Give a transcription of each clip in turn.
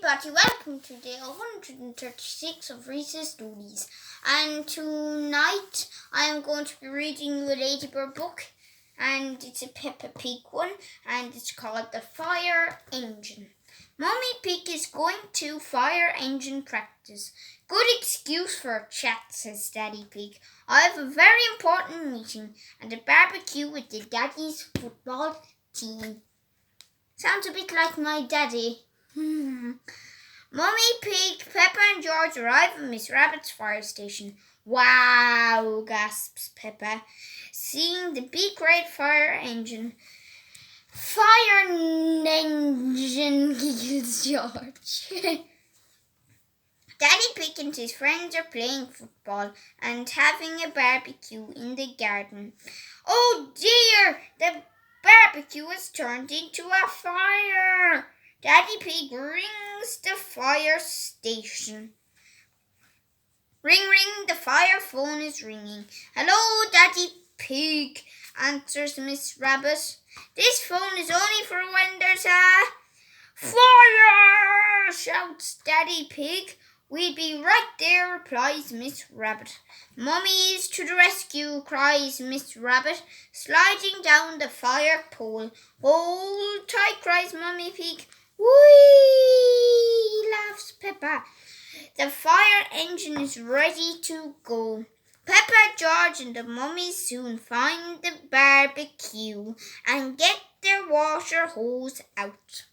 everybody, welcome to day 136 of Rhys's Stories. And tonight I am going to be reading you a Ladybird book, and it's a Peppa Pig one, and it's called The Fire Engine. Mummy Pig is going to fire engine practice. Good excuse for a chat, says Daddy Pig. I have a very important meeting and a barbecue with the Daddy's football team. Sounds a bit like my daddy. Mummy Pig, Peppa and George arrive at Miss Rabbit's fire station. Wow, gasps Peppa, seeing the big red fire engine. Fire engine, giggles George. Daddy Pig and his friends are playing football and having a barbecue in the garden. Oh dear, the barbecue has turned into a fire. Daddy Pig rings the fire station. Ring, ring, the fire phone is ringing. Hello, Daddy Pig, answers Miss Rabbit. This phone is only for when there's a fire, shouts Daddy Pig. We'll be right there, replies Miss Rabbit. Mummy's to the rescue, cries Miss Rabbit, sliding down the fire pole. Hold tight, cries Mummy Pig. Whee! Laughs Peppa. The fire engine is ready to go. Peppa, George and the mummies soon find the barbecue and get their water hose out.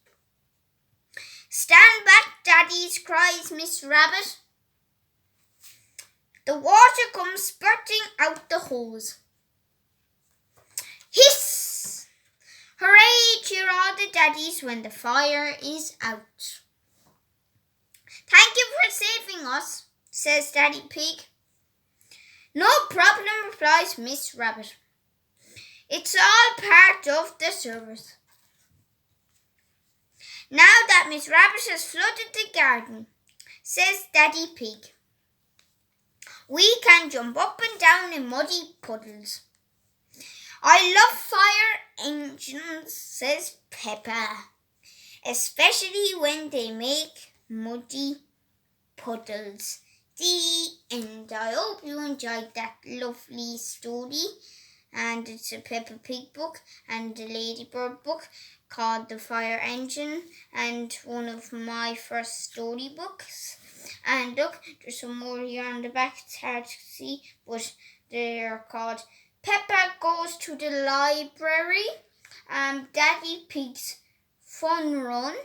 Stand back, daddies, cries Miss Rabbit. The water comes spurting out the hose. Hiss! Hooray, cheer all the daddies when the fire is out. Thank you for saving us, says Daddy Pig. No problem, replies Miss Rabbit. It's all part of the service. Now that Miss Rabbit has flooded the garden, says Daddy Pig, we can jump up and down in muddy puddles. I love fire engines, says Peppa, especially when they make muddy puddles. The end. I hope you enjoyed that lovely story. And it's a Peppa Pig book and a Ladybird book called The Fire Engine, and one of my first storybooks. And look, there's some more here on the back. It's hard to see, but they're called Peppa Goes to the Library, Daddy Pig's Fun Run,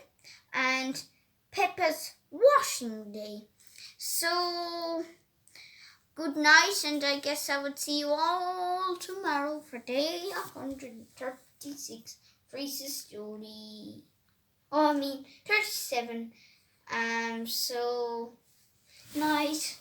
and Peppa's Washing Day. So, good night, and I guess I would see you all tomorrow for day 136 of Rhys's story. 37. So, night.